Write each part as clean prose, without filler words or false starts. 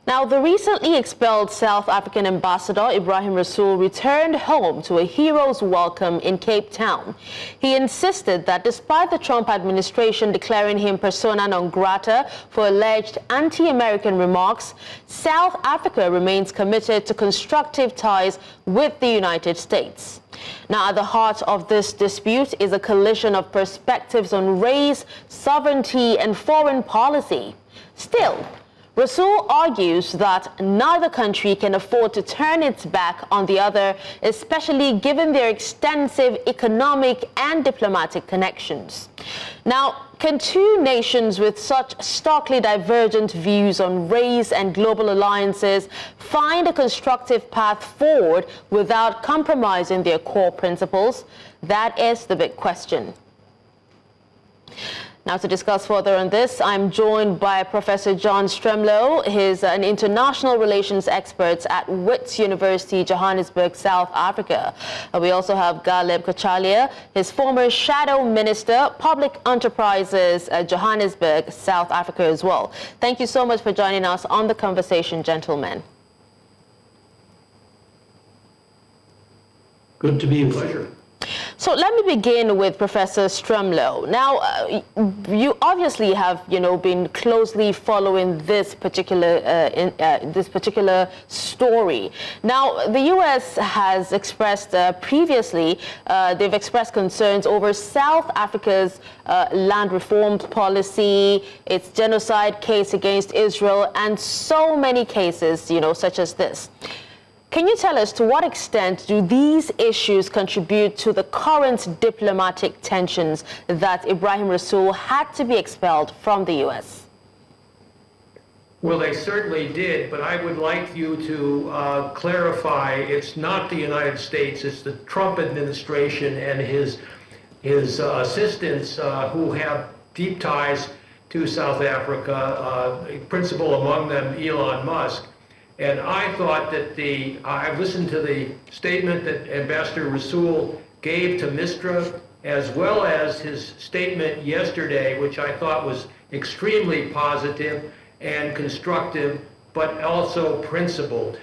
Now, the recently expelled South African Ambassador Ebrahim Rasool returned home to a hero's welcome in Cape Town. He insisted that despite the Trump administration declaring him persona non grata for alleged anti-American remarks, South Africa remains committed to constructive ties with the United States. Now, at the heart of this dispute is a collision of perspectives on race, sovereignty, and foreign policy. Still, Rasool argues that neither country can afford to turn its back on the other, especially given their extensive economic and diplomatic connections. Now, can two nations with such starkly divergent views on race and global alliances find a constructive path forward without compromising their core principles? That is the big question. Now, to discuss further on this, I'm joined by Professor John Stremlow. He's an international relations expert at Wits University, Johannesburg, South Africa. We also have Galeb Kachalia, his former shadow minister, public enterprises, Johannesburg, South Africa as well. Thank you so much for joining us on The Conversation, gentlemen. Good to be with you. So let me begin with Professor Stremlow. Now, you obviously have, been closely following this particular story. Now, the U.S. has expressed previously, they've expressed concerns over South Africa's land reform policy, its genocide case against Israel, and so many cases, such as this. Can you tell us to what extent do these issues contribute to the current diplomatic tensions that Ebrahim Rasool had to be expelled from the U.S.? Well, they certainly did, but I would like you to clarify it's not the United States, it's the Trump administration and his assistants who have deep ties to South Africa, principal among them Elon Musk. And I thought that I listened to the statement that Ambassador Rasool gave to Mistra, as well as his statement yesterday, which I thought was extremely positive and constructive, but also principled.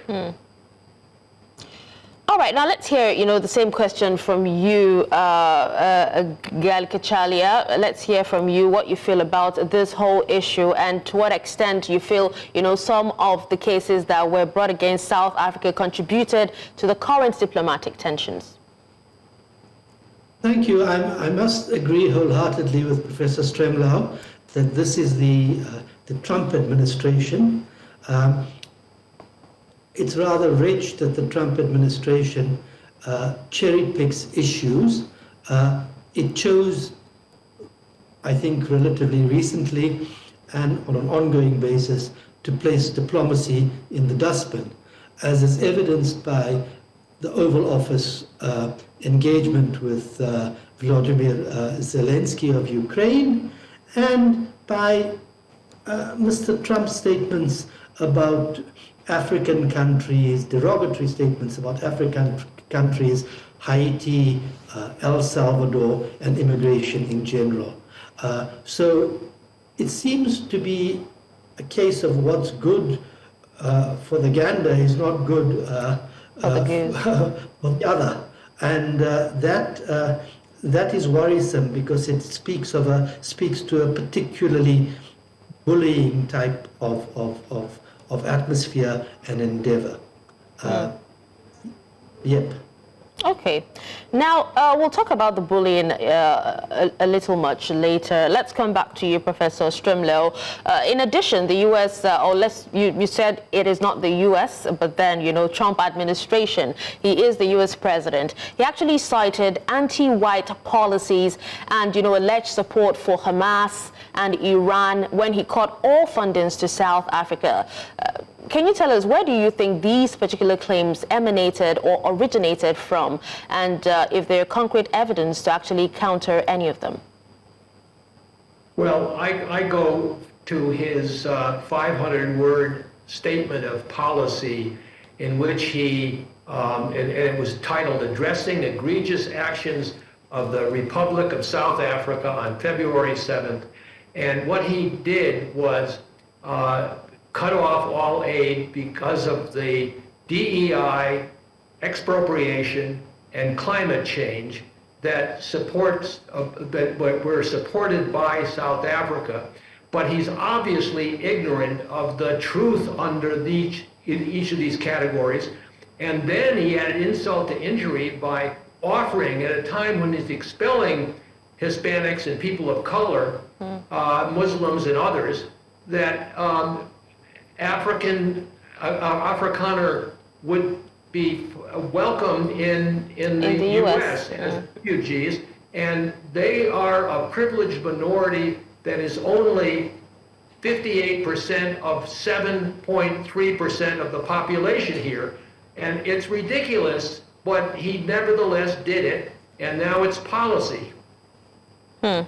All right, now let's hear, the same question from you, Gal Kachalia. Let's hear from you what you feel about this whole issue and to what extent you feel, some of the cases that were brought against South Africa contributed to the current diplomatic tensions. Thank you. I must agree wholeheartedly with Professor Stremlow that this is the Trump administration. It's rather rich that the Trump administration cherry picks issues. It chose, I think, relatively recently and on an ongoing basis to place diplomacy in the dustbin, as is evidenced by the Oval Office engagement with Volodymyr Zelensky of Ukraine and by Mr. Trump's statements about African countries, derogatory statements about African countries, Haiti, El Salvador, and immigration in general. So it seems to be a case of what's good for the gander is not good for the other. And that is worrisome because it speaks to a particularly bullying type of atmosphere and endeavor. Yep. Okay. Now, we'll talk about the bullying a little much later. Let's come back to you, Professor Stremlow. In addition, the U.S., you said it is not the U.S., but then, Trump administration. He is the U.S. president. He actually cited anti-white policies and, alleged support for Hamas and Iran when he cut all fundings to South Africa. Can you tell us where do you think these particular claims emanated or originated from, and if there are concrete evidence to actually counter any of them? Well, I go to his 500-word statement of policy in which he, and it was titled Addressing Egregious Actions of the Republic of South Africa on February 7th. And what he did was cut off all aid because of the DEI, expropriation, and climate change that were supported by South Africa. But he's obviously ignorant of the truth in each of these categories. And then he added insult to injury by offering, at a time when he's expelling Hispanics and people of color, Muslims and others, that Afrikaner would be welcomed in the U.S. as refugees, and they are a privileged minority that is only 58% of 7.3% of the population here. And it's ridiculous, but he nevertheless did it, and now it's policy. So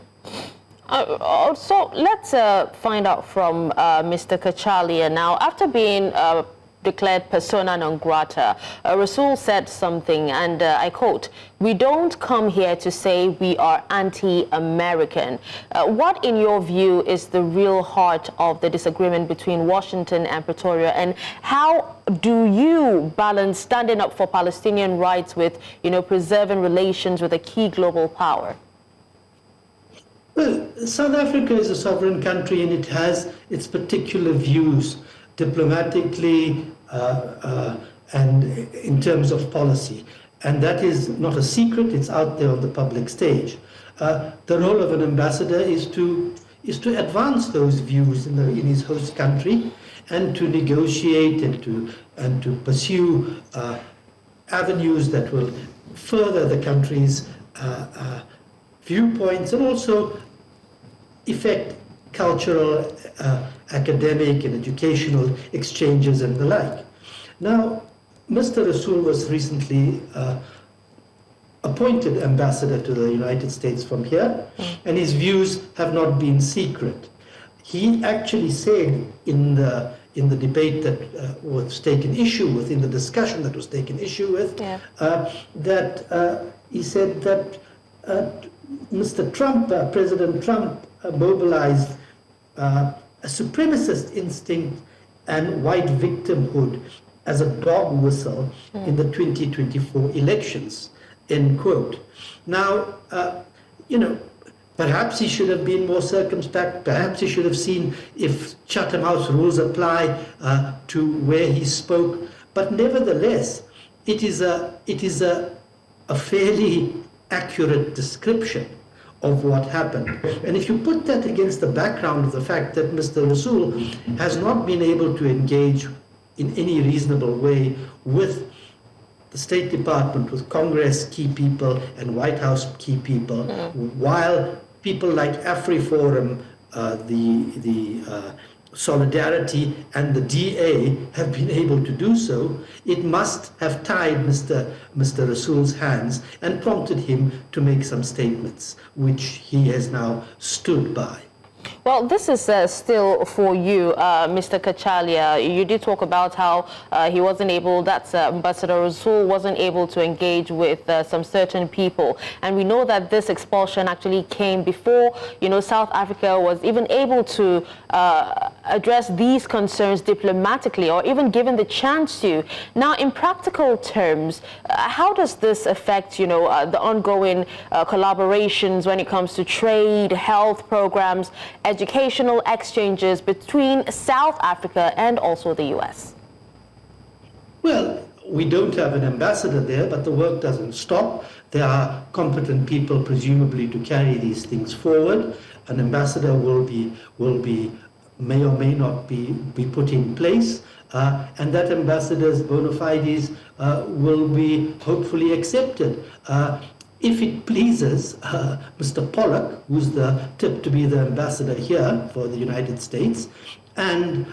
let's find out from Mr. Kachalia now. After being declared persona non grata, Rasool said something, and I quote, "We don't come here to say we are anti-American." What, in your view, is the real heart of the disagreement between Washington and Pretoria, and how do you balance standing up for Palestinian rights with, preserving relations with a key global power? Well, South Africa is a sovereign country, and it has its particular views diplomatically and in terms of policy. And that is not a secret, it's out there on the public stage. The role of an ambassador is to advance those views in his host country, and to negotiate and to pursue avenues that will further the country's viewpoints, and also effect cultural, academic and educational exchanges and the like. Now, Mr. Rasool was recently appointed ambassador to the United States from here, and his views have not been secret. He actually said in the debate that was taken issue with, in the discussion that was taken issue with, that he said that Mr. Trump, President Trump, mobilized a supremacist instinct and white victimhood as a dog whistle in the 2024 elections, end quote. Now, perhaps he should have been more circumspect. Perhaps he should have seen if Chatham House rules apply to where he spoke. But nevertheless, it is a fairly accurate description of what happened. And if you put that against the background of the fact that Mr. Rasool has not been able to engage in any reasonable way with the State Department, with Congress key people and White House key people, while people like AfriForum, the Solidarity and the DA have been able to do so, it must have tied Mr. Rasool's hands and prompted him to make some statements, which he has now stood by. Well, this is still for you, Mr. Kachalia. You did talk about how he wasn't able, that's Ambassador Rasool wasn't able to engage with some certain people. And we know that this expulsion actually came before, South Africa was even able to address these concerns diplomatically, or even given the chance to. Now, in practical terms, how does this affect, the ongoing collaborations when it comes to trade, health programs, educational exchanges between South Africa and also the U.S.? Well, we don't have an ambassador there, but the work doesn't stop. There are competent people, presumably, to carry these things forward. An ambassador may or may not be put in place, and that ambassador's bona fides will be hopefully accepted. If it pleases Mr. Pollock, who's tipped to be the ambassador here for the United States, and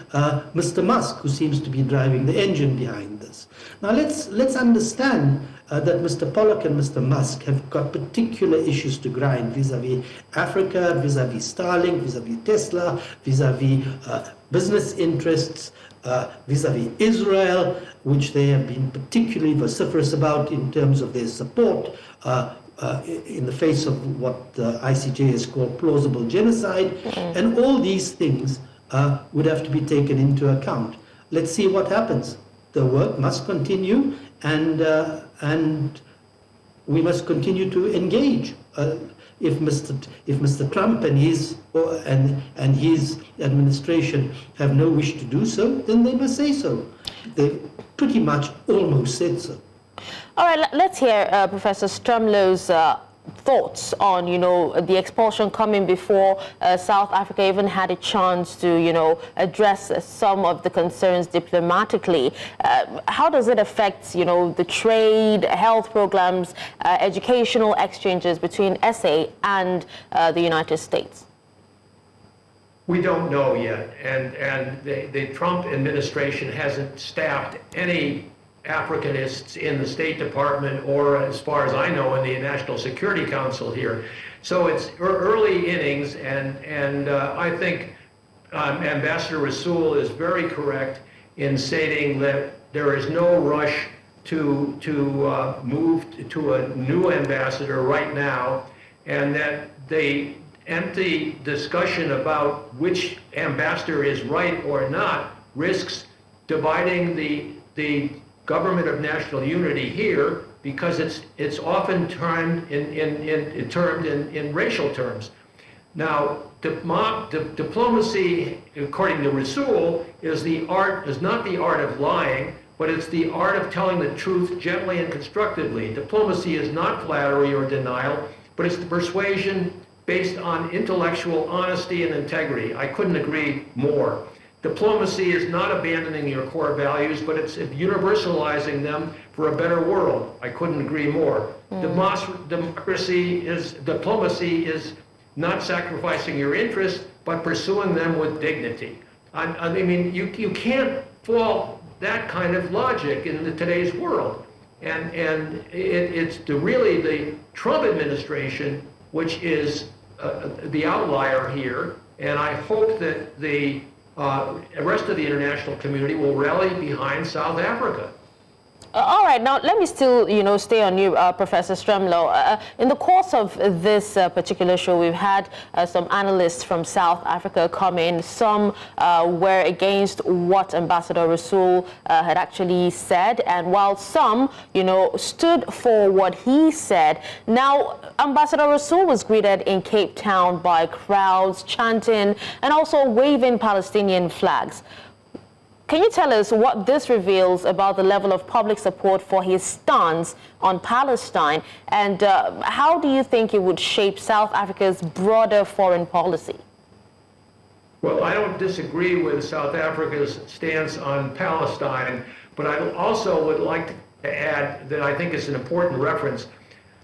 Mr. Musk, who seems to be driving the engine behind this. Now let's understand that Mr. Pollock and Mr. Musk have got particular issues to grind vis-à-vis Africa, vis-à-vis Starlink, vis-à-vis Tesla, vis-à-vis business interests, vis-à-vis Israel, which they have been particularly vociferous about in terms of their support in the face of what the ICJ has called plausible genocide. And all these things would have to be taken into account. Let's see what happens. The work must continue, and we must continue to engage. If Mr. Trump and his administration have no wish to do so, then they must say so. They pretty much almost said so. All right, let's hear Professor Strumlow's thoughts on, the expulsion coming before South Africa even had a chance to, address some of the concerns diplomatically. How does it affect, the trade, health programs, educational exchanges between SA and the United States? We don't know yet, and the Trump administration hasn't staffed any Africanists in the State Department or, as far as I know, in the National Security Council here. So it's early innings, and I think Ambassador Rasool is very correct in stating that there is no rush to move to a new ambassador right now, and that the empty discussion about which ambassador is right or not risks dividing the government of national unity here, because it's often termed in racial terms. Now, diplomacy, according to Rasool, is not the art of lying, but it's the art of telling the truth gently and constructively. Diplomacy is not flattery or denial, but it's the persuasion based on intellectual honesty and integrity. I couldn't agree more. Diplomacy is not abandoning your core values, but it's universalizing them for a better world. I couldn't agree more. Diplomacy is not sacrificing your interests, but pursuing them with dignity. I mean, you can't fault that kind of logic in today's world. And it's really the Trump administration which is the outlier here. And I hope that the rest of the international community will rally behind South Africa. All right, now let me still, stay on you, Professor Strumlow. In the course of this particular show, we've had some analysts from South Africa come in. Some were against what Ambassador Rasool had actually said, and while some, stood for what he said. Now, Ambassador Rasool was greeted in Cape Town by crowds chanting and also waving Palestinian flags. Can you tell us what this reveals about the level of public support for his stance on Palestine, and how do you think it would shape South Africa's broader foreign policy? Well, I don't disagree with South Africa's stance on Palestine, but I also would like to add that I think it's an important reference.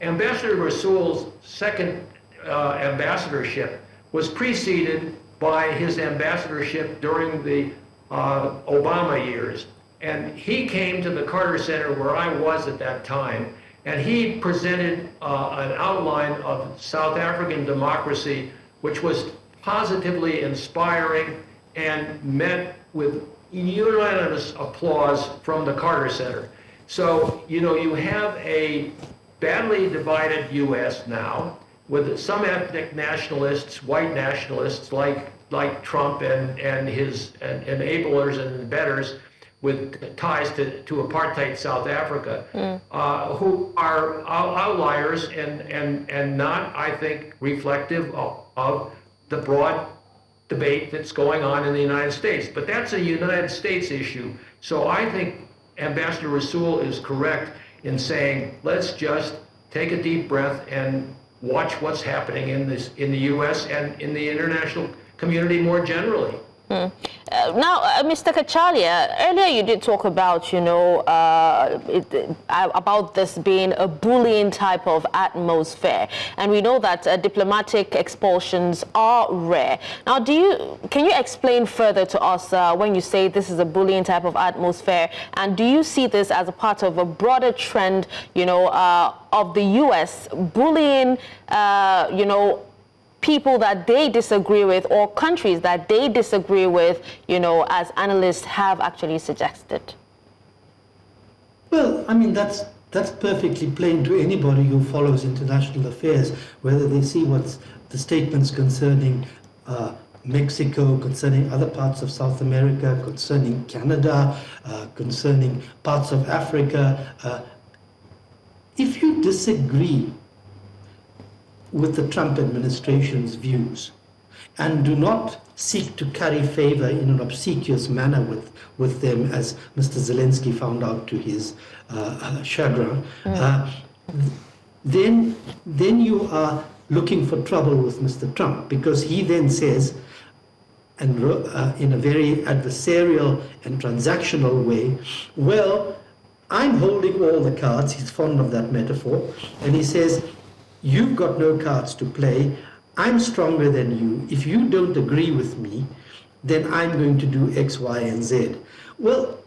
Ambassador Rasool's second ambassadorship was preceded by his ambassadorship during the Obama years. And he came to the Carter Center where I was at that time, and he presented an outline of South African democracy which was positively inspiring and met with unanimous applause from the Carter Center. So, you have a badly divided U.S. now, with some ethnic nationalists, white nationalists like Trump and his enablers and embedders with ties to apartheid South Africa, who are outliers and not, I think, reflective of the broad debate that's going on in the United States. But that's a United States issue. So I think Ambassador Rasool is correct in saying, let's just take a deep breath and watch what's happening in the U.S. and in the international community more generally. Now, Mr. Kachalia, earlier you did talk about, about this being a bullying type of atmosphere, and we know that diplomatic expulsions are rare. Now, can you explain further to us when you say this is a bullying type of atmosphere, and do you see this as a part of a broader trend, of the U.S. bullying, people that they disagree with, or countries that they disagree with, as analysts have actually suggested? Well, I mean, that's perfectly plain to anybody who follows international affairs, whether they see what's the statements concerning Mexico, concerning other parts of South America, concerning Canada, concerning parts of Africa. If you disagree with the Trump administration's views and do not seek to curry favor in an obsequious manner with them, as Mr. Zelensky found out to his chagrin, then you are looking for trouble with Mr. Trump, because he then says, and in a very adversarial and transactional way, well, I'm holding all the cards. He's fond of that metaphor. And he says, you've got no cards to play. I'm stronger than you. If you don't agree with me, then I'm going to do X, Y, and Z. Well,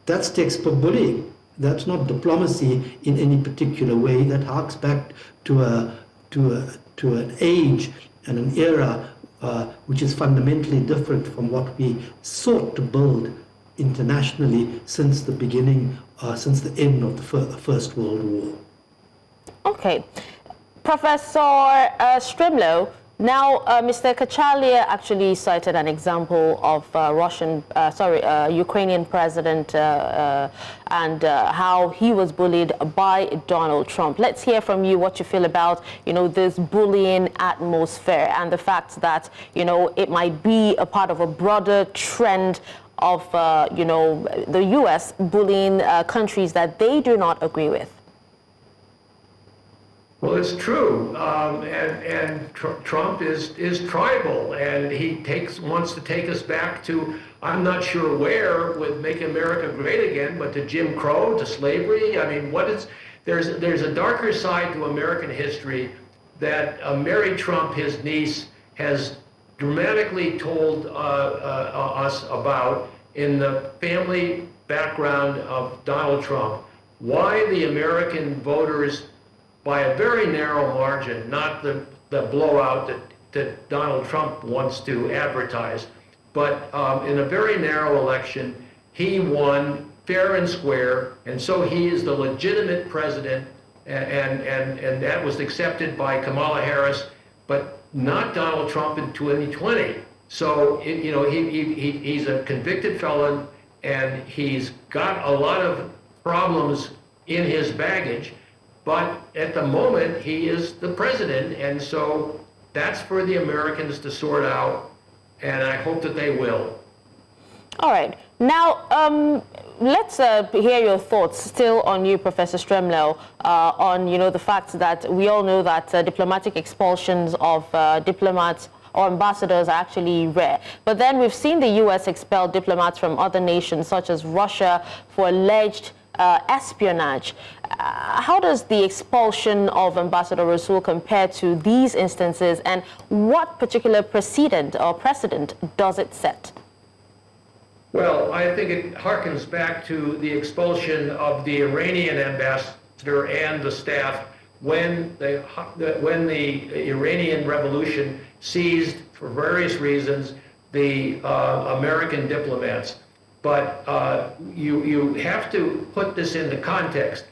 that's textbook bullying. That's not diplomacy in any particular way. That harks back to an age and an era which is fundamentally different from what we sought to build internationally since the beginning, since the end of the First World War. Okay. Professor Strimlow, now Mr. Kachalia actually cited an example of Ukrainian president and how he was bullied by Donald Trump. Let's hear from you what you feel about, this bullying atmosphere and the fact that, it might be a part of a broader trend of, the U.S. bullying countries that they do not agree with. Well, it's true, and Trump is tribal, and he wants to take us back to, I'm not sure where, with Make America Great Again, but to Jim Crow, to slavery. I mean, there's a darker side to American history that Mary Trump, his niece, has dramatically told us about in the family background of Donald Trump. Why the American voters, by a very narrow margin, not the blowout that Donald Trump wants to advertise, but in a very narrow election, he won fair and square, and so he is the legitimate president, and that was accepted by Kamala Harris, but not Donald Trump in 2020. So, he's a convicted felon, and he's got a lot of problems in his baggage. But at the moment, he is the president, and so that's for the Americans to sort out, and I hope that they will. All right. Now, let's hear your thoughts still on you, Professor Strimlow, on, the fact that we all know that diplomatic expulsions of diplomats or ambassadors are actually rare. But then we've seen the U.S. expel diplomats from other nations, such as Russia, for alleged espionage. How does the expulsion of Ambassador Rasool compare to these instances, and what particular precedent does it set? Well, I think it harkens back to the expulsion of the Iranian ambassador and the staff when the Iranian Revolution seized, for various reasons, the American diplomats. But you have to put this into context.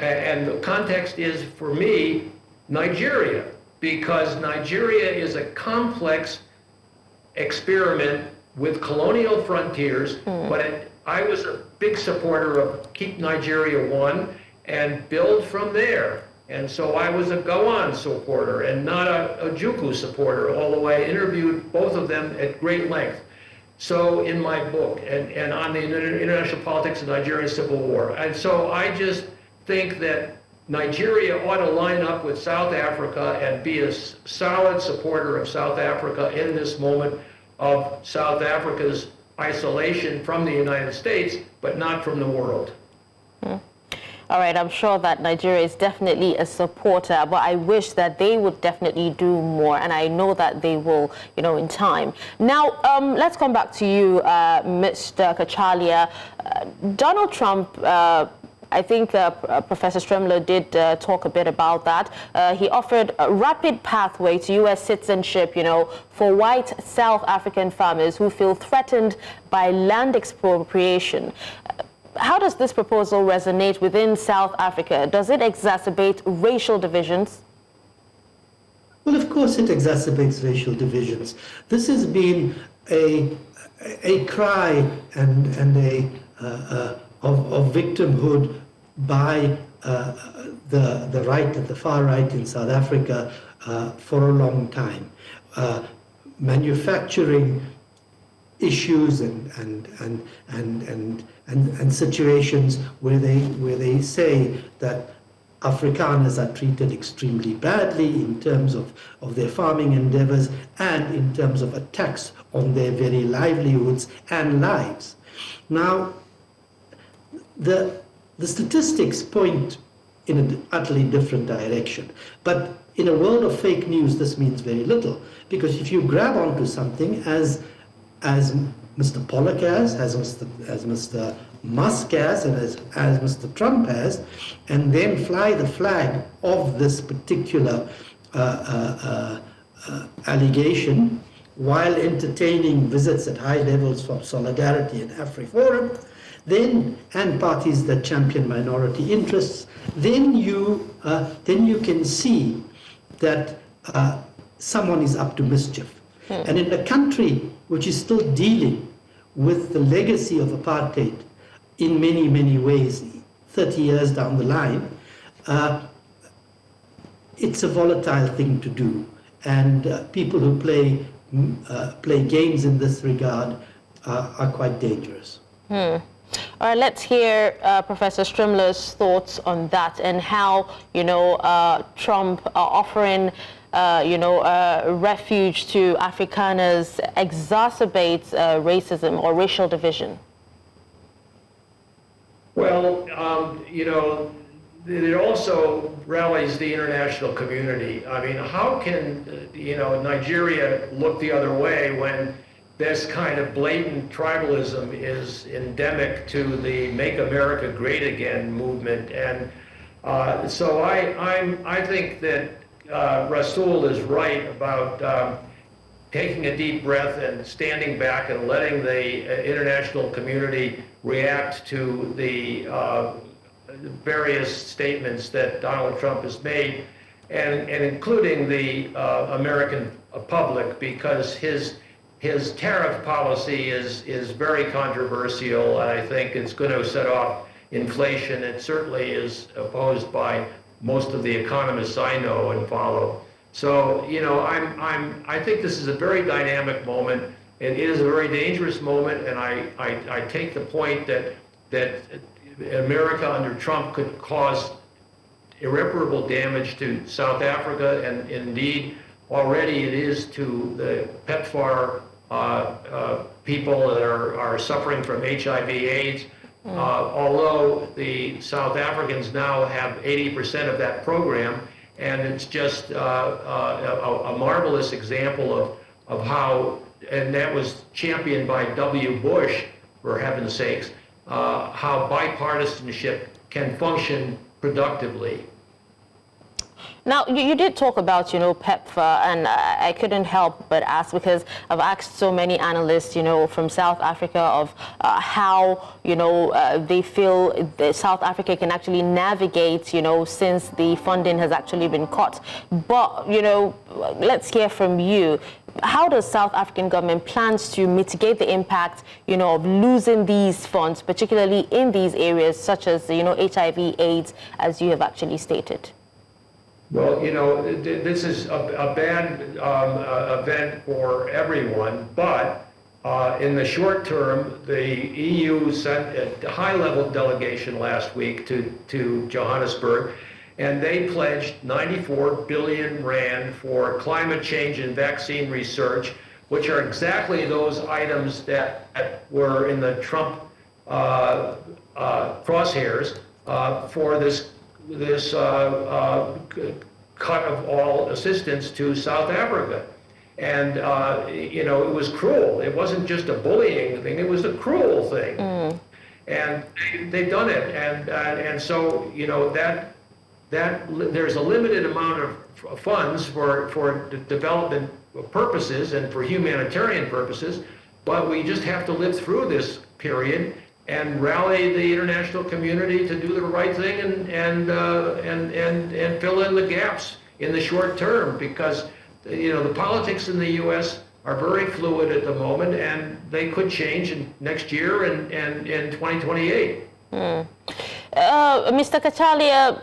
And the context is, for me, Nigeria, because Nigeria is a complex experiment with colonial frontiers, but I was a big supporter of Keep Nigeria One and build from there. And so I was a Gowon supporter and not a Ojukwu supporter, although I interviewed both of them at great length. So in my book, and on the international politics of Nigerian Civil War. And so I just think that Nigeria ought to line up with South Africa and be a solid supporter of South Africa in this moment of South Africa's isolation from the United States, but not from the world. All right, I'm sure that Nigeria is definitely a supporter, but I wish that they would definitely do more, and I know that they will, in time. Now, let's come back to you, Mr. Kachalia. Donald Trump, I think Professor Strimlow did talk a bit about that. He offered a rapid pathway to U.S. citizenship, for white South African farmers who feel threatened by land expropriation. How does this proposal resonate within South Africa? Does it exacerbate racial divisions? Well, of course, it exacerbates racial divisions. This has been a cry and of victimhood by the right, the far right in South Africa for a long time. Manufacturing issues and situations where they say that Afrikaners are treated extremely badly in terms of their farming endeavors and in terms of attacks on their very livelihoods and lives. Now, the statistics point in an utterly different direction. But in a world of fake news, this means very little. Because if you grab onto something, as Mr. Pollock has, as Mr. Musk has, and as Mr. Trump has, and then fly the flag of this particular allegation while entertaining visits at high levels from Solidarity and AfriForum, then, and parties that champion minority interests, then you can see that someone is up to mischief. And in a country which is still dealing with the legacy of apartheid in many, many ways, 30 years down the line, it's a volatile thing to do. And people who play games in this regard are quite dangerous. All right, let's hear Professor Strimler's thoughts on that and how, Trump offering, refuge to Afrikaners exacerbates racism or racial division. Well, it also rallies the international community. I mean, how can, Nigeria look the other way when this kind of blatant tribalism is endemic to the Make America Great Again movement? And so I think that Rasool is right about taking a deep breath and standing back and letting the international community react to the various statements that Donald Trump has made, and including the American public, because his tariff policy is very controversial, and I think it's going to set off inflation. It certainly is opposed by most of the economists I know and follow. So, I think this is a very dynamic moment. It is a very dangerous moment, and I take the point that America under Trump could cause irreparable damage to South Africa, and indeed already it is to the PEPFAR people that are suffering from HIV/AIDS. Although the South Africans now have 80% of that program, and it's just a marvelous example of how, and that was championed by W. Bush, for heaven's sakes, how bipartisanship can function productively. Now, you did talk about, PEPFAR, and I couldn't help but ask, because I've asked so many analysts, from South Africa of how, they feel that South Africa can actually navigate, since the funding has actually been cut. But, let's hear from you. How does South African government plans to mitigate the impact, of losing these funds, particularly in these areas such as, HIV/AIDS, as you have actually stated? Well, this is a bad event for everyone, but in the short term, the EU sent a high-level delegation last week to Johannesburg, and they pledged 94 billion rand for climate change and vaccine research, which are exactly those items that were in the Trump crosshairs for this cut of all assistance to South Africa. And, it was cruel. It wasn't just a bullying thing, it was a cruel thing. And they've done it. And so, that there's a limited amount of funds for development purposes and for humanitarian purposes, but we just have to live through this period and rally the international community to do the right thing and fill in the gaps in the short term, because the politics in the U.S. are very fluid at the moment, and they could change next year and in 2028. Mr. Kachalia,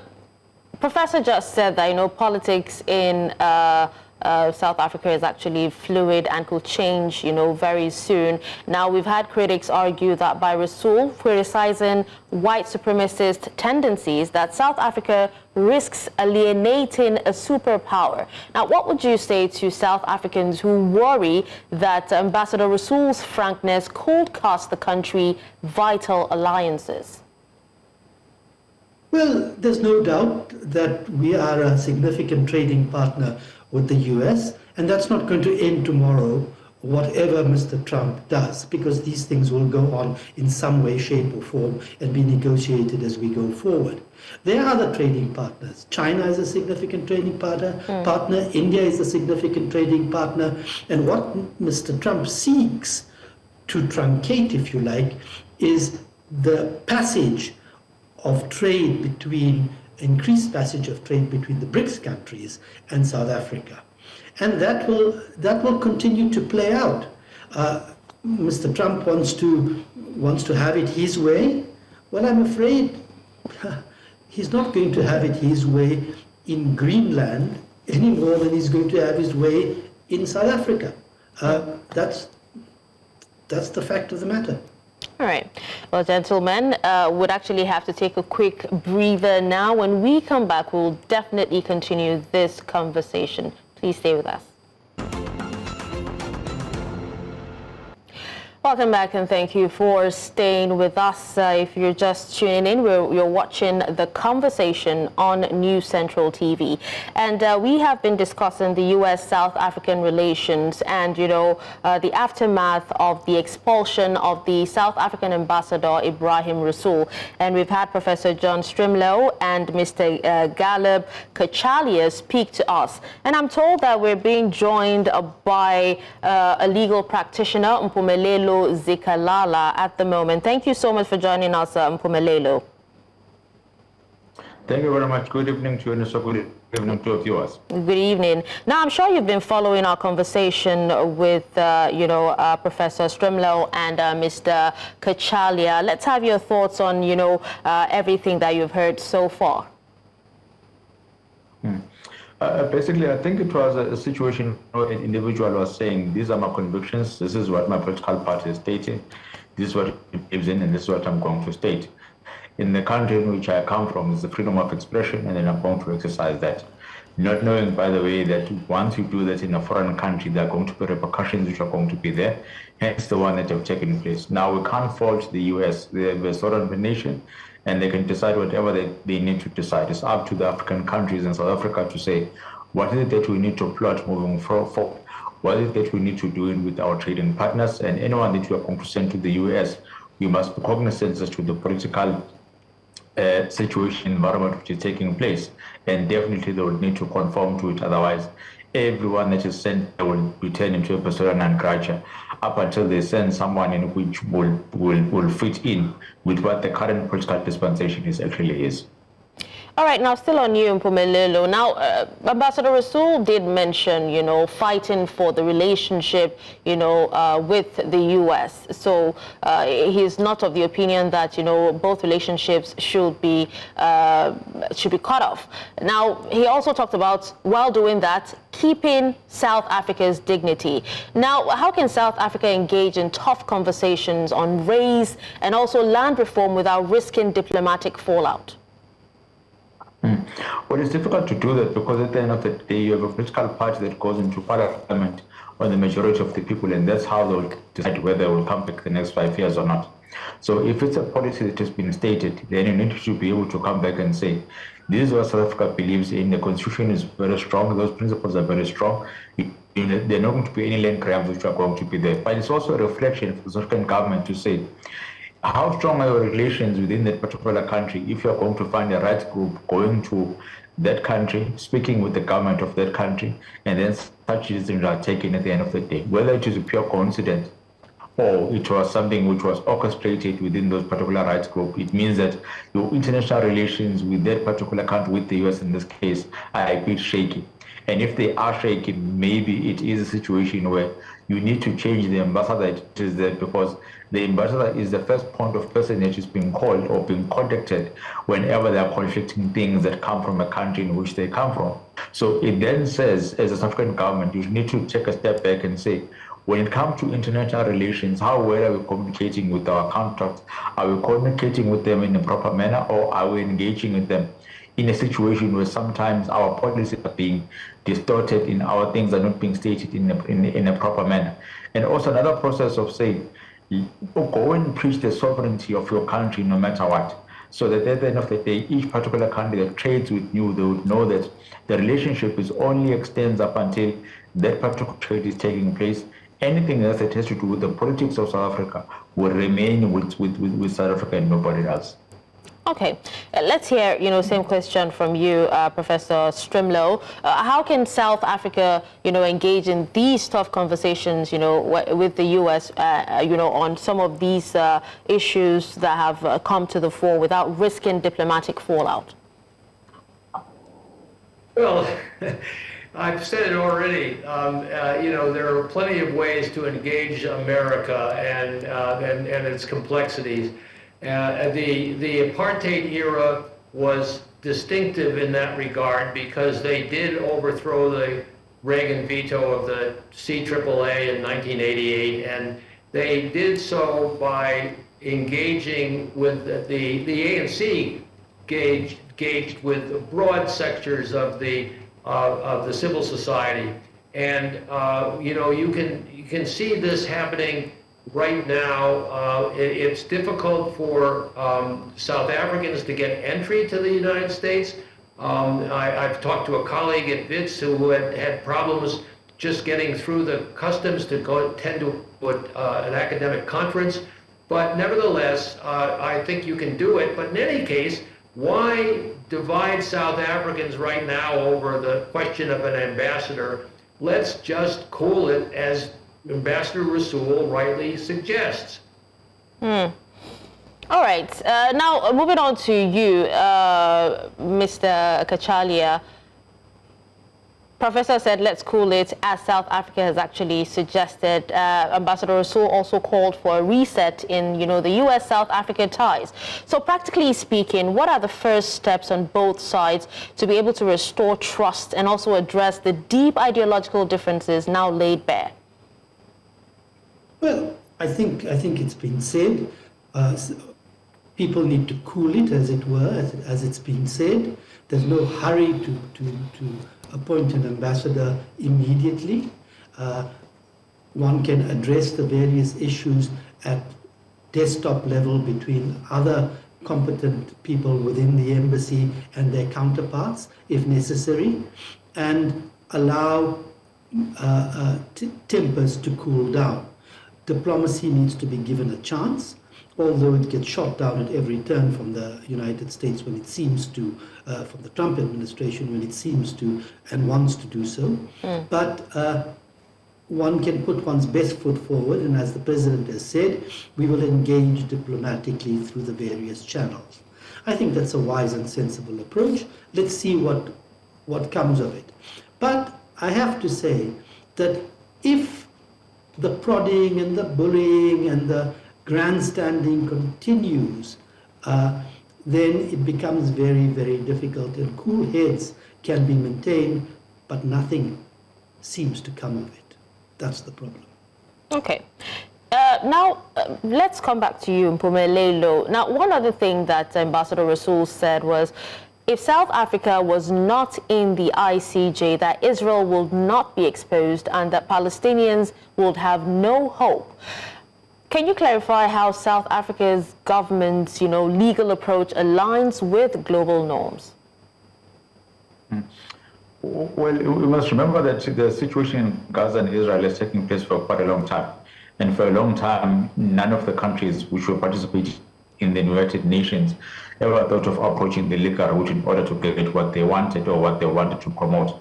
Professor just said that, politics in South Africa is actually fluid and could change, very soon. Now, we've had critics argue that by Rasool criticizing white supremacist tendencies, that South Africa risks alienating a superpower. Now, what would you say to South Africans who worry that Ambassador Rasool's frankness could cost the country vital alliances? Well, there's no doubt that we are a significant trading partner with the US, and that's not going to end tomorrow, whatever Mr. Trump does, because these things will go on in some way, shape, or form and be negotiated as we go forward. There are other trading partners. China is a significant trading partner. India is a significant trading partner. And what Mr. Trump seeks to truncate, if you like, is the passage of trade increased passage of trade between the BRICS countries and South Africa. And that will continue to play out. Mr. Trump wants to have it his way. Well, I'm afraid he's not going to have it his way in Greenland any more than he's going to have his way in South Africa. That's the fact of the matter. All right. Well, gentlemen, would actually have to take a quick breather now. When we come back, we'll definitely continue this conversation. Please stay with us. Welcome back, and thank you for staying with us. If you're just tuning in, you're watching The Conversation on News Central TV. And we have been discussing the U.S.-South African relations and, the aftermath of the expulsion of the South African Ambassador Ebrahim Rasool. And we've had Professor John Strimlow and Mr. Galeb Kachalia speak to us. And I'm told that we're being joined by a legal practitioner, Mpumelelo Zikalala, at the moment. Thank you so much for joining us, Mpumelelo. Thank you very much. Good evening to you, and good evening to our viewers. Good evening. Now, I'm sure you've been following our conversation with, Professor Strimlow and Mr. Kachalia. Let's have your thoughts on, everything that you've heard so far. Basically, I think it was a situation where an individual was saying, these are my convictions, this is what my political party is stating, this is what it believes in, and this is what I'm going to state. In the country in which I come from, is the freedom of expression, and then I'm going to exercise that. Not knowing, by the way, that once you do that in a foreign country, there are going to be repercussions which are going to be there, hence the one that have taken place. Now, we can't fault the US, they're a sovereign nation, and they can decide whatever they need to decide. It's up to the African countries and South Africa to say, what is it that we need to plot moving forward? What is it that we need to do with our trading partners? And anyone that we are going to send to the US, we must be cognizant as to the political situation, environment which is taking place. And definitely they will need to conform to it. Otherwise, everyone that is sent will return into a persona non grata up until they send someone in which will fit in with what the current political dispensation actually is. All right, now still on you, Mpumelelo. Now, Ambassador Rasool did mention, fighting for the relationship, with the U.S. So he's not of the opinion that, both relationships should be cut off. Now, he also talked about, while doing that, keeping South Africa's dignity. Now, how can South Africa engage in tough conversations on race and also land reform without risking diplomatic fallout? Well, it's difficult to do that because at the end of the day, you have a political party that goes into parliament on the majority of the people, and that's how they'll decide whether they will come back the next 5 years or not. So if it's a policy that has been stated, then you need to be able to come back and say, this is what South Africa believes in, the constitution is very strong, those principles are very strong, there are not going to be any land grabs which are going to be there. But it's also a reflection for the South African government to say, how strong are your relations within that particular country if you're going to find a rights group going to that country, speaking with the government of that country, and then such decisions are taken at the end of the day. Whether it is a pure coincidence or it was something which was orchestrated within those particular rights group, it means that your international relations with that particular country, with the US in this case, are a bit shaky. And if they are shaking, maybe it is a situation where you need to change the ambassador that is there, because the ambassador is the first point of person that is being called or being contacted whenever there are conflicting things that come from a country in which they come from. So it then says, as a South African government, you need to take a step back and say, when it comes to international relations, how well are we communicating with our counterparts? Are we communicating with them in a proper manner, or are we engaging with them in a situation where sometimes our policies are being distorted and our things are not being stated in a proper manner? And also another process of saying, go and preach the sovereignty of your country no matter what. So that at the end of the day, each particular country that trades with you, they would know that the relationship is only extends up until that particular trade is taking place. Anything else that has to do with the politics of South Africa will remain with South Africa and nobody else. Okay, let's hear, same question from you, Professor Strimlo. How can South Africa, engage in these tough conversations, with the U.S., on some of these issues that have come to the fore without risking diplomatic fallout? Well, I've said it already. There are plenty of ways to engage America and its complexities. The apartheid era was distinctive in that regard because they did overthrow the Reagan veto of the CAAA in 1988, and they did so by engaging with the ANC engaged with broad sectors of the civil society, and you can see this happening right now. It's difficult for South Africans to get entry to the United States. I've talked to a colleague at WITS who had problems just getting through the customs to go attend to an academic conference. But nevertheless, I think you can do it. But in any case, why divide South Africans right now over the question of an ambassador? Let's just cool it, as Ambassador Rasool rightly suggests. All right. Now, moving on to you, Mr. Kachalia. Professor said, let's cool it, as South Africa has actually suggested. Ambassador Rasool also called for a reset in, the U.S.-South Africa ties. So practically speaking, what are the first steps on both sides to be able to restore trust and also address the deep ideological differences now laid bare? Well, I think it's been said. People need to cool it, as it were, as it's been said. There's no hurry to appoint an ambassador immediately. One can address the various issues at desktop level between other competent people within the embassy and their counterparts, if necessary, and allow tempers to cool down. Diplomacy needs to be given a chance, although it gets shot down at every turn from the United States when it seems to, from the Trump administration when it seems to and wants to do so. But one can put one's best foot forward, and as the President has said, we will engage diplomatically through the various channels. I think that's a wise and sensible approach. Let's see what comes of it. But I have to say that if the prodding and the bullying and the grandstanding continues, then it becomes very, very difficult, and cool heads can be maintained, but nothing seems to come of it. That's the problem. Okay. Now, let's come back to you, Mpumelelo. Now, one other thing that Ambassador Rasool said was, if South Africa was not in the ICJ, that Israel will not be exposed and that Palestinians would have no hope. Can you clarify how South Africa's government's, legal approach aligns with global norms? Well, we must remember that the situation in Gaza and Israel is taking place for quite a long time. And for a long time, none of the countries which were participating in the United Nations ever thought of approaching the legal route in order to get what they wanted or what they wanted to promote.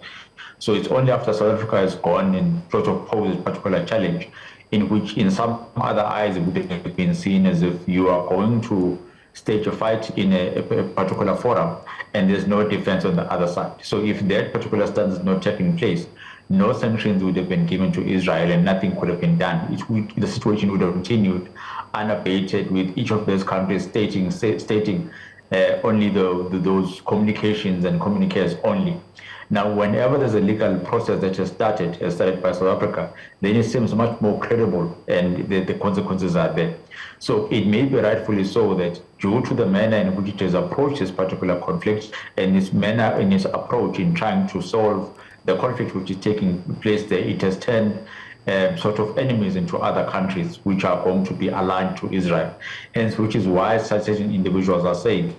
So it's only after South Africa has gone and sort of posed a particular challenge, in which in some other eyes it would have been seen as if you are going to stage a fight in a particular forum and there's no defense on the other side. So if that particular stance is not taking place, no sanctions would have been given to Israel and nothing could have been done. The situation would have continued unabated, with each of those countries stating only those communications and communiques only. Now, whenever there's a legal process that has started by South Africa, then it seems much more credible and the consequences are there. So it may be rightfully so that due to the manner in which it has approached this particular conflict and its manner in its approach in trying to solve the conflict which is taking place there, it has turned sort of enemies into other countries which are going to be aligned to Israel. Hence, which is why certain individuals are saying,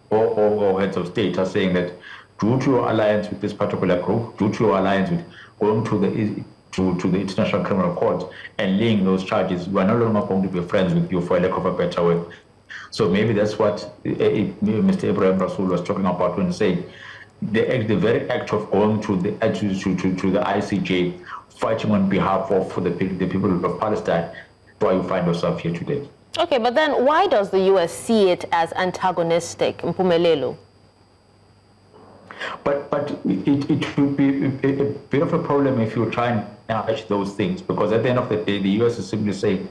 or heads of state are saying that due to your alliance with this particular group, due to your alliance with going to the International Criminal Court and laying those charges, we are no longer going to be friends with you, for lack of a better word. So maybe that's what Mr. Ebrahim Rasool was talking about when saying the very act of going to the ICJ, fighting on behalf of the people of Palestine, that's why you find yourself here today. Okay, but then why does the U.S. see it as antagonistic, Mpumelelo? But it would be a bit of a problem if you try and manage those things, because at the end of the day, the U.S. is simply saying,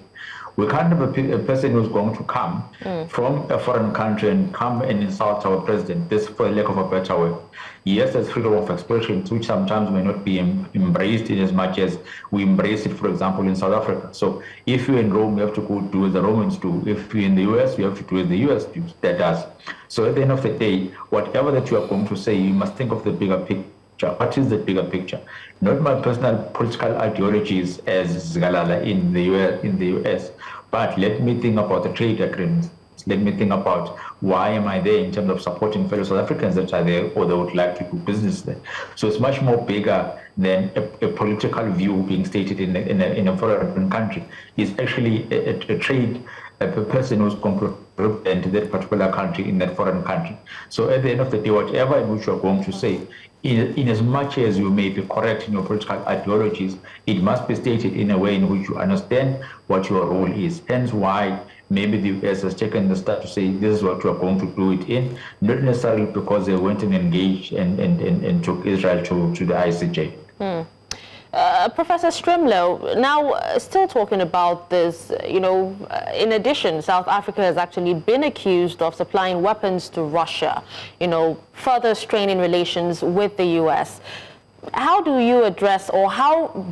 we can't have a person who's going to come from a foreign country and come and insult our president, this for lack of a better word. Yes, there's freedom of expression, which sometimes may not be embraced in as much as we embrace it, for example, in South Africa. So if you're in Rome, you have to go do as the Romans do. If you're in the US, you have to do as the US does. So at the end of the day, whatever that you are going to say, you must think of the bigger picture. What is the bigger picture? Not my personal political ideologies as Zgalala in the US, but let me think about the trade agreements. Let me think about why am I there in terms of supporting fellow South Africans that are there or they would like to do business there. So it's much more bigger than a political view being stated in a foreign country. It's actually a trade, a person who's going to represent that particular country in that foreign country. So at the end of the day, whatever in which you're going to say, in as much as you may be correct in your political ideologies, it must be stated in a way in which you understand what your role is. Hence why maybe the US has taken the step to say this is what we are going to do it in, not necessarily because they went and engaged and took Israel to the ICJ. Professor Stremlow, now still talking about this, in addition, South Africa has actually been accused of supplying weapons to Russia, further straining relations with the US. How do you address, or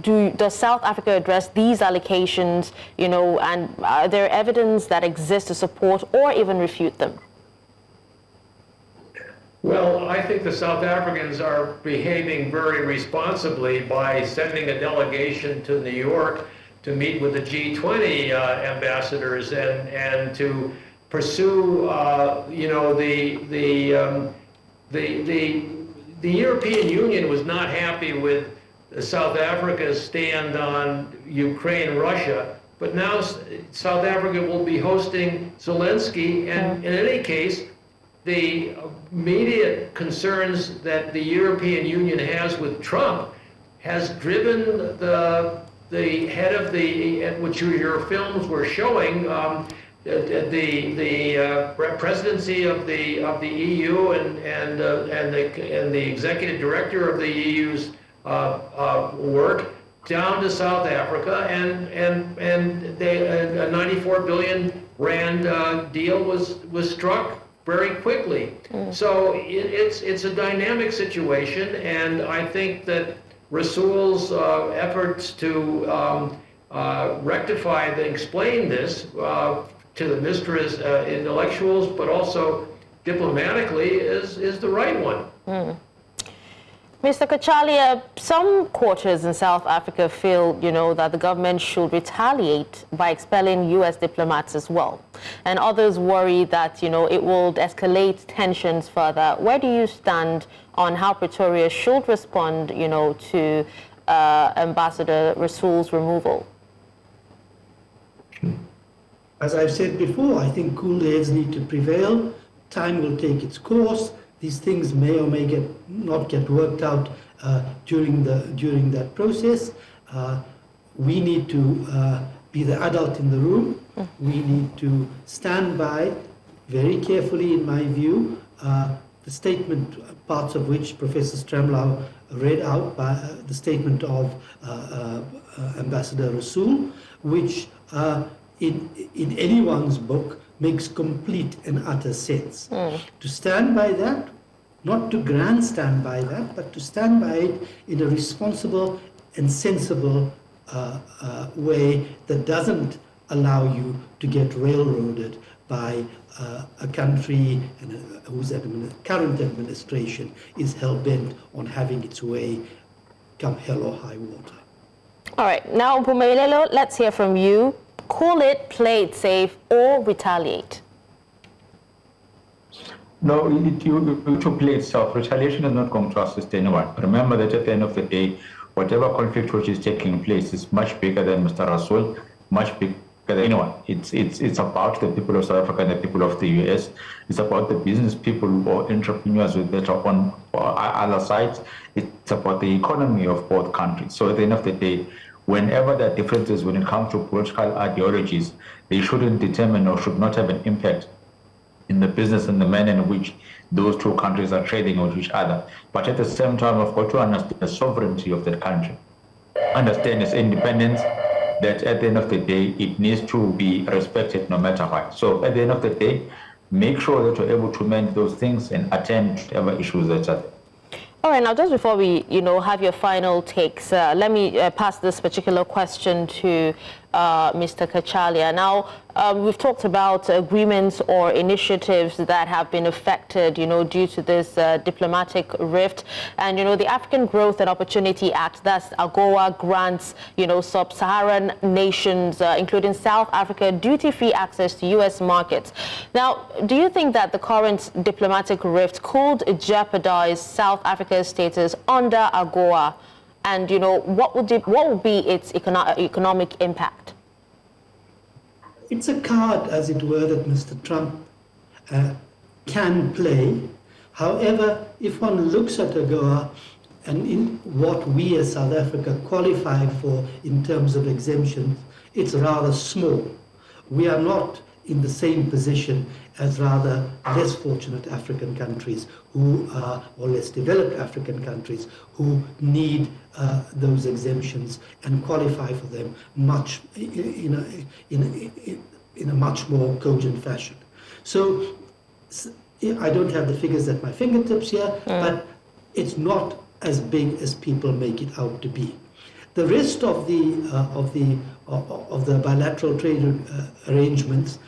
does South Africa address these allegations, and are there evidence that exists to support or even refute them? Well, I think the South Africans are behaving very responsibly by sending a delegation to New York to meet with the G20 ambassadors and to pursue, the European Union was not happy with South Africa's stand on Ukraine, Russia, but now South Africa will be hosting Zelensky, and in any case, the immediate concerns that the European Union has with Trump has driven the head of which your films were showing, the presidency of the EU and the executive director of the EU's work down to South Africa, and a 94 billion rand deal was struck very quickly. So it's a dynamic situation, and I think that Rasool's efforts to rectify and explain this to the mistress intellectuals, but also diplomatically, is the right one. Mr. Kachalia, some quarters in South Africa feel, that the government should retaliate by expelling U.S. diplomats as well. And others worry that, it will escalate tensions further. Where do you stand on how Pretoria should respond, to Ambassador Rasool's removal? As I've said before, I think cool heads need to prevail. Time will take its course. These things may or may not get worked out during that process. We need to be the adult in the room. We need to stand by very carefully, in my view, the statement, parts of which Professor Stremlau read out, by the statement of Ambassador Rasool, which in anyone's book makes complete and utter sense. To stand by that, not to grandstand by that, but to stand by it in a responsible and sensible way that doesn't allow you to get railroaded by a country whose current administration is hell-bent on having its way come hell or high water. All right, now Mpumelelo, let's hear from you. Call it, play it safe, or retaliate? No, to play itself, retaliation is not going to assist anyone. Remember that at the end of the day, whatever conflict which is taking place is much bigger than Mr. Rasool, much bigger than anyone. It's about the people of South Africa and the people of the US. It's about the business people or entrepreneurs that are on other sides. It's about the economy of both countries. So at the end of the day, whenever there are differences when it comes to political ideologies, they shouldn't determine or should not have an impact in the business and the manner in which those two countries are trading with each other. But at the same time, I've got to understand the sovereignty of that country, understand its independence, that at the end of the day, it needs to be respected no matter what. So at the end of the day, make sure that you're able to mend those things and attend to whatever issues that are there. All right, now just before we, have your final takes, let me pass this particular question to Mr. Kachalia. Now, we've talked about agreements or initiatives that have been affected, due to this diplomatic rift. And, the African Growth and Opportunity Act, that's AGOA, grants, sub-Saharan nations, including South Africa, duty-free access to U.S. markets. Now, do you think that the current diplomatic rift could jeopardize South Africa's status under AGOA? And, what would be its economic impact? It's a card, as it were, that Mr. Trump can play. However, if one looks at AGOA and in what we as South Africa qualify for in terms of exemptions, it's rather small. We are not in the same position as rather less fortunate African countries or less developed African countries who need those exemptions and qualify for them much in a much more cogent fashion. So I don't have the figures at my fingertips here, but it's not as big as people make it out to be. The rest of the bilateral trade arrangements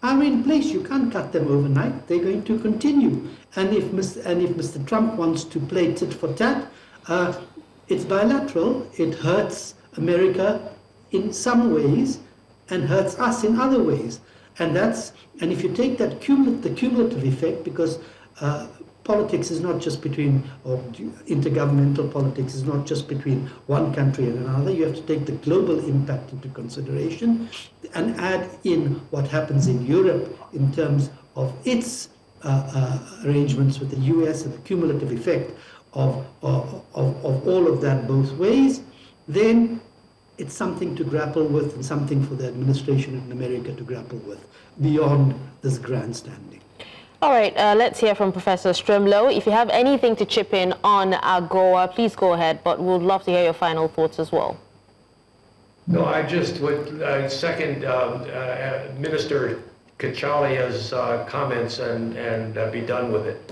are in place. You can't cut them overnight. They're going to continue. And if Mr. Trump wants to play tit for tat, it's bilateral. It hurts America in some ways and hurts us in other ways. And if you take that the cumulative effect, because politics is not just between, or intergovernmental politics is not just between one country and another. You have to take the global impact into consideration and add in what happens in Europe in terms of its arrangements with the US and the cumulative effect of all of that both ways. Then it's something to grapple with and something for the administration in America to grapple with beyond this grandstanding. All right, let's hear from Professor Stremlau. If you have anything to chip in on AGOA, please go ahead, but we'd love to hear your final thoughts as well. No, I just would second Minister Kachalia's comments and be done with it.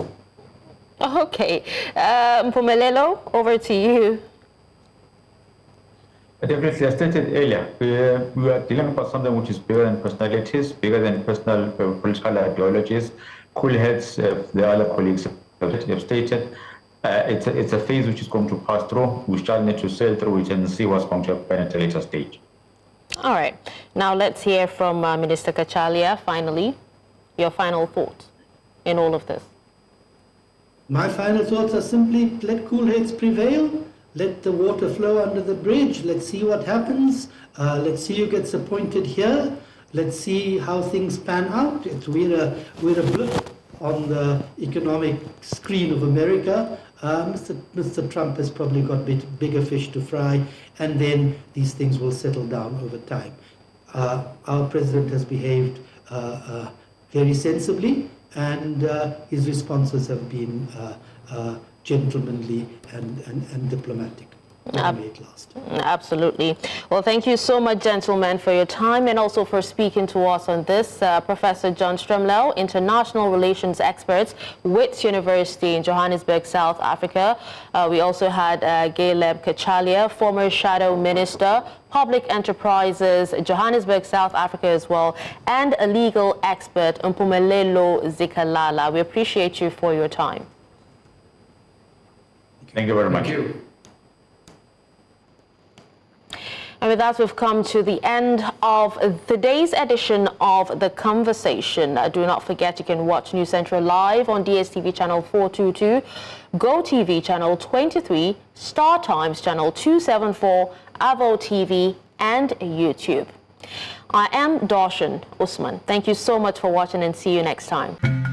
Okay. Mpumelelo, over to you. Definitely, I stated earlier, we are dealing with something which is bigger than personalities, bigger than personal political ideologies. Cool heads, the other colleagues have stated, it's a phase which is going to pass through. We shall need to sail through it and see what's going to happen at a later stage. All right. Now let's hear from Minister Kachalia, finally. Your final thoughts in all of this. My final thoughts are simply let cool heads prevail. Let the water flow under the bridge. Let's see what happens. Let's see who gets appointed here. Let's see how things pan out. We're a blip on the economic screen of America. Mr. Trump has probably got bigger fish to fry, and then these things will settle down over time. Our president has behaved very sensibly, and his responses have been gentlemanly and diplomatic. May it last. Absolutely. Well, thank you so much, gentlemen, for your time and also for speaking to us on this. Professor John Stremlau, International Relations Expert, Wits University in Johannesburg, South Africa. We also had Caleb Kachalia, former Shadow Minister, Public Enterprises, Johannesburg, South Africa as well, and a legal expert, Mpumelelo Zikalala. We appreciate you for your time. Thank you very much. Thank you. And with that, we've come to the end of today's edition of The Conversation. Do not forget you can watch News Central live on DSTV channel 422, GoTV channel 23, Star Times channel 274, Avo TV, and YouTube. I am Darshan Usman. Thank you so much for watching and see you next time.